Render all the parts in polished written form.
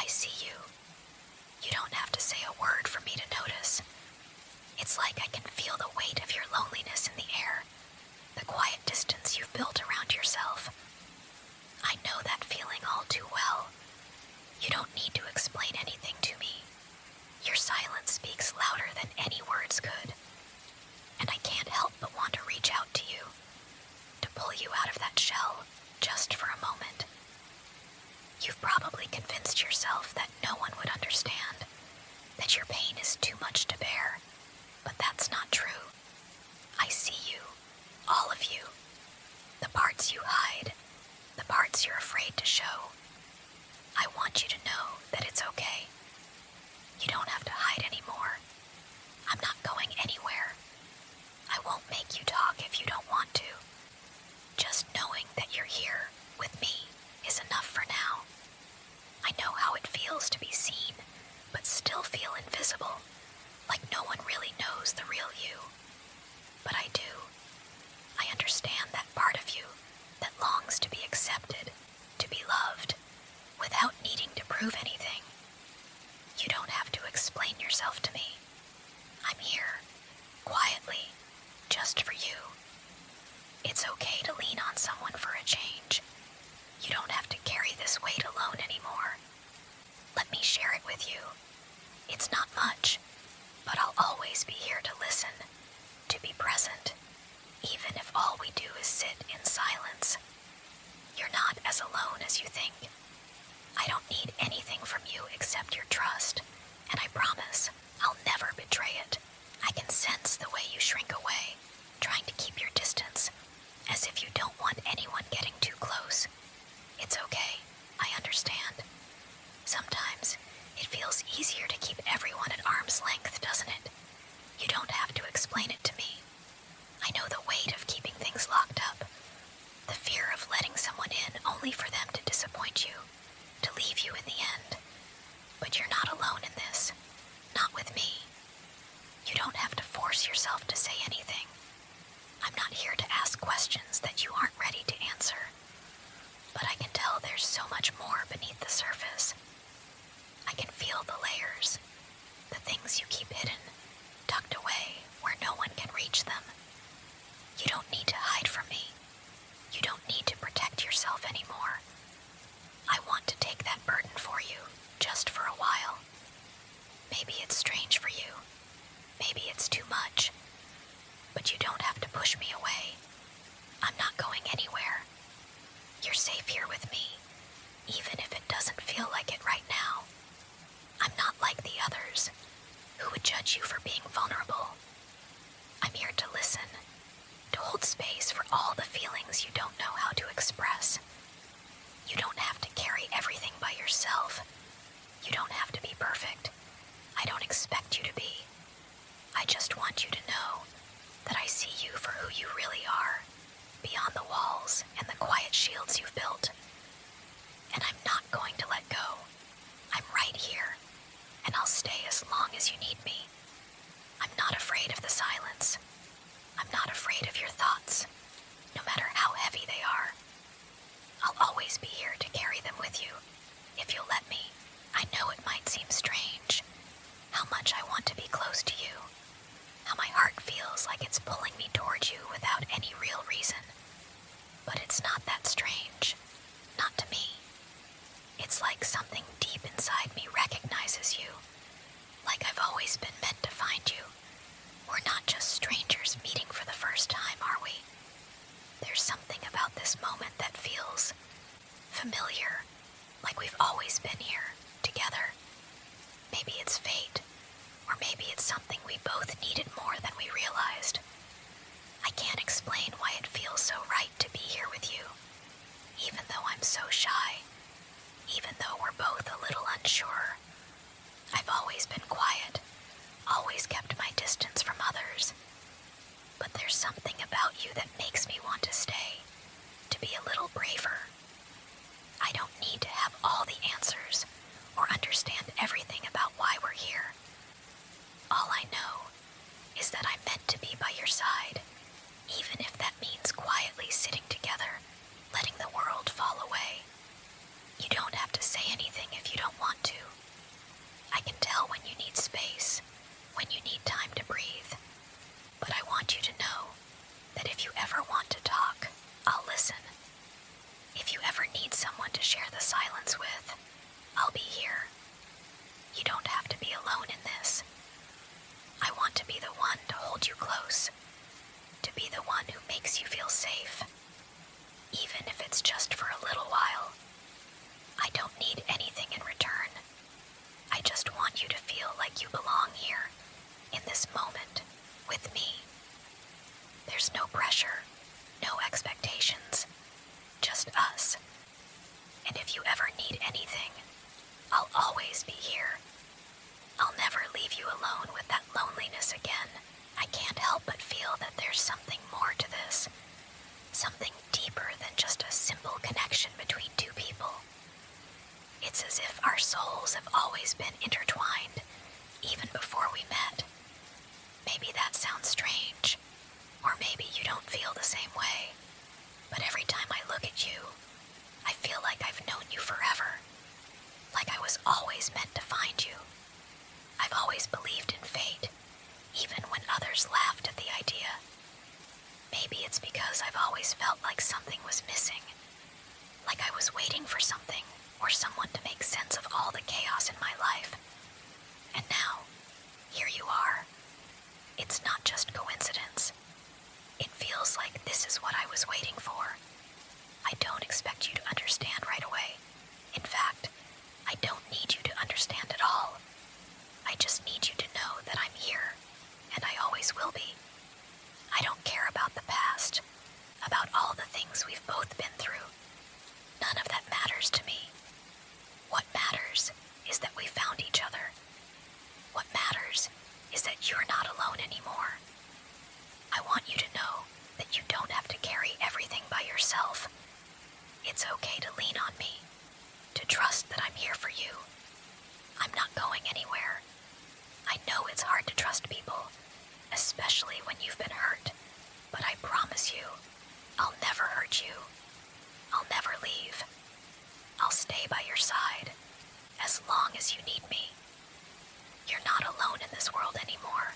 I see you. You don't have to say a word for me to notice. It's like I can feel the weight of your loneliness in the air, the quiet distance you've built around yourself. I know that feeling all too well. You don't need to explain anything to me. Your silence speaks louder than any words could. And I can't help but want to reach out to you, to pull you out of that shell, just for a moment. You've probably convinced yourself that no one would understand, that your pain is too much to bear, but that's not true. I see you, all of you, the parts you hide, the parts you're afraid to show. I want you to know that it's okay. You don't have to hide anymore. I'm not going anywhere. I won't make you talk if you don't want to. Just knowing that you're here with me is enough for now. I know how it feels to be seen, but still feel invisible, like no one really knows the real you. But I do. I understand that part of you that longs to be accepted, to be loved, without needing to prove anything. You don't have to explain yourself to me. I'm here, quietly, just for you. It's okay to lean on someone for a change. You don't have to carry this weight alone anymore. Let me share it with you. It's not much, but I'll always be here to listen, to be present, even if all we do is sit in silence. You're not as alone as you think. I don't need anything from you except your trust, and I promise I'll never betray it. I can sense the way you shrink away, trying to keep your distance, as if you don't want anyone getting too close. It's okay, I understand. Sometimes it feels easier to keep everyone at arm's length, doesn't it? You don't have to explain it to me. I know the weight of keeping things locked up, the fear of letting someone in only for them to disappoint you, to leave you in the end. But you're not alone in this, not with me. You don't have to force yourself to say anything. I'm not here to ask questions that you aren't ready to answer. But I can tell there's so much more beneath the surface. I can feel the layers, the things you keep hidden, tucked away where no one can reach them. You don't need to hide from me. You don't need to protect yourself anymore. I want to take that burden for you, just for a while. Maybe it's strange for you. Maybe it's too much. But you don't have to push me away. I'm not going anywhere. You're safe here with me, even if it doesn't feel like it right now. I'm not like the others, who would judge you for being vulnerable. I'm here to listen, to hold space for all the feelings you don't know how to express. You don't have to carry everything by yourself. You don't have to be perfect. I don't expect you to be. I just want you to know that I see you for who you really are, beyond the walls and the quiet shields you've built. And I'm not going to let go. I'm right here, and I'll stay as long as you need me. I'm not afraid of the silence. I'm not afraid of your thoughts, no matter how heavy they are. I'll always be here to carry them with you, if you'll let me. I know it might seem strange, how much I want to be close to you, how my heart feels like it's pulling me towards you without any real reason. But it's not that strange, not to me. It's like something deep inside me recognizes you, like I've always been meant to find you. We're not just strangers meeting for the first time, are we? There's something about this moment that feels familiar, like we've always been here, together. Maybe it's fate, or maybe it's something we both needed more than we realized. I can't explain why it feels so right to be here with you, even though I'm so shy, even though we're both a little unsure. I've always been quiet, always kept my distance from others. But there's something about you that makes me want to stay, to be a little braver. I don't need to have all the answers or understand everything about why we're here. All I know is that I'm meant to be by your side, even if that means quietly sitting together, letting the world fall away. You don't have to say anything if you don't want to. I'll always be here. I'll never leave you alone with that loneliness again. I can't help but feel that there's something more to this. Something deeper than just a simple connection between two people. It's as if our souls have always been intertwined, even before we met. Maybe that sounds strange, or maybe you don't feel the same way. But every time I look at you, I feel like I've known you forever. Like I was always meant to find you. I've always believed in fate, even when others laughed at the idea. Maybe it's because I've always felt like something was missing. Like I was waiting for something or someone to make sense of all the chaos in my life. And now, here you are. It's not just coincidence. It feels like this is what I was waiting for. I don't expect you to understand right away. In fact, I don't need you to understand at all. I just need you to know that I'm here, and I always will be. I don't care about the past, about all the things we've both been through. None of that matters to me. What matters is that we found each other. What matters is that you're not alone anymore. I want you to know that you don't have to carry everything by yourself. It's okay to lean on me, to trust that I'm here for you. I'm not going anywhere. I know it's hard to trust people, especially when you've been hurt, but I promise you, I'll never hurt you. I'll never leave. I'll stay by your side, as long as you need me. You're not alone in this world anymore.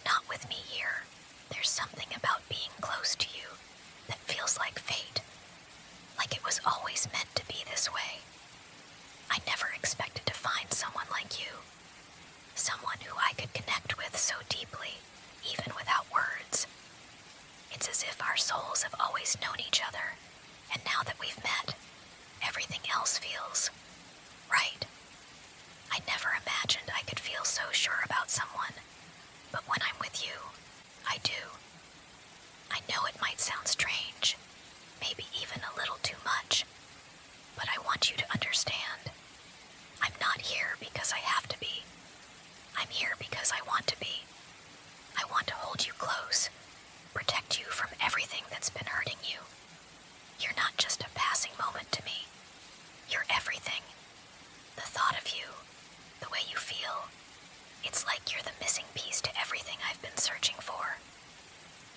Not with me here. There's something about being close to you that feels like fate. Like it was always meant to be this way. I never expected to find someone like you. Someone who I could connect with so deeply, even without words. It's as if our souls have always known each other, and now that we've met, everything else feels right. I never imagined I could feel so sure about someone, but when I'm with you, I do. I know it might sound strange, maybe even a little too much, but I want you to understand. I'm not here because I have to be. I'm here because I want to be. I want to hold you close, protect you from everything that's been hurting you. You're not just a passing moment to me. You're everything. The thought of you, the way you feel, it's like you're the missing piece to everything I've been searching for.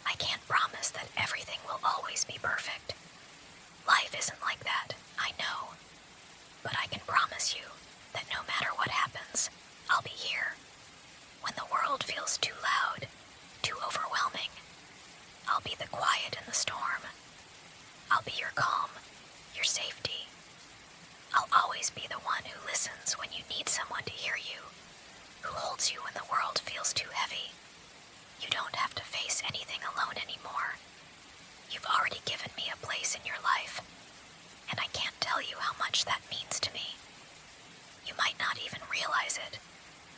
I can't promise that everything will always be perfect. Life isn't like that, I know. But I can promise you that no matter what happens, I'll be here. When the world feels too loud, too overwhelming, I'll be the quiet in the storm. I'll be your calm, your safety. I'll always be the one who listens when you need someone to hear you, who holds you when the world feels too heavy. You don't have to face anything alone anymore. You've already given me a place in your life, and I can't tell you how much that means to me. You might not even realize it,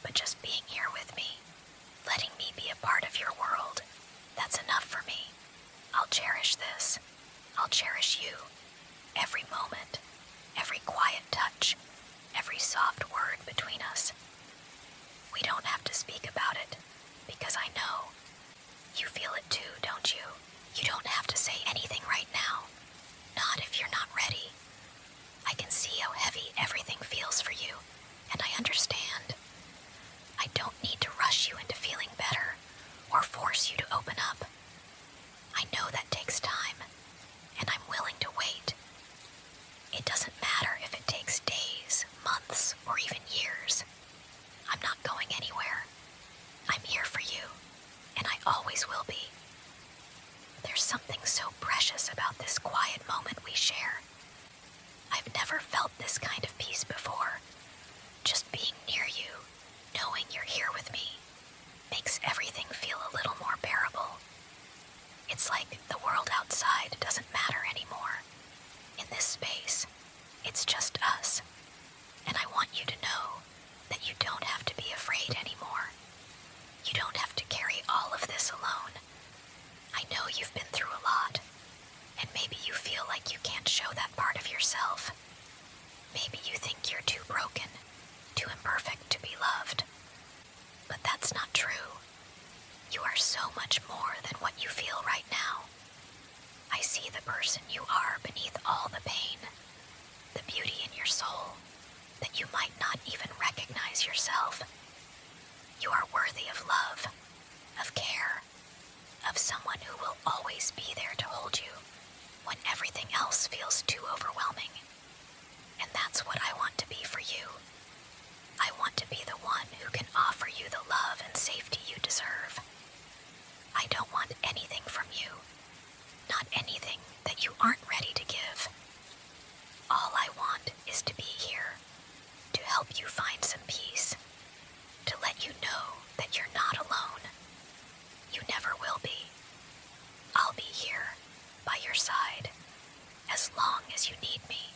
but just being here with me, letting me be a part of your world, that's enough for me. I'll cherish this. I'll cherish you. Every moment, every quiet touch, every soft word between us. We don't have to speak about it, because I know. You feel it too, don't you? You don't have to say anything right now. Not if you're not ready. I can see how heavy everything feels for you, and I understand. I don't need to rush you into feeling better, or force you to open up. I know that takes time, and I'm willing to wait. It doesn't matter if it takes days, months, or even years. I'm not going anywhere. I'm here for you, and I always will be. There's something so precious about this quiet moment we share. I've never felt this kind of peace before. Just being near you, knowing you're here with me, makes everything feel a little more bearable. It's like the world outside doesn't matter anymore. In this space, it's just us. And I want you to know that you don't have to be afraid anymore. You don't have to carry all of this alone. I know you've been through a lot, and maybe you feel like you can't show that part of yourself. Maybe But that's not true. You are so much more than what you feel right now. I see the person you are beneath all the pain, the beauty in your soul, that you might not even recognize yourself. You are worthy of love, of care, of someone who will always be there to hold you when everything else feels too overwhelming. And that's what I want to be for you. I want to be the one who can offer you the love and safety you deserve. I don't want anything from you, not anything that you aren't ready to give. All I want is to be here, to help you find some peace, to let you know that you're not alone. You never will be. I'll be here, by your side, as long as you need me.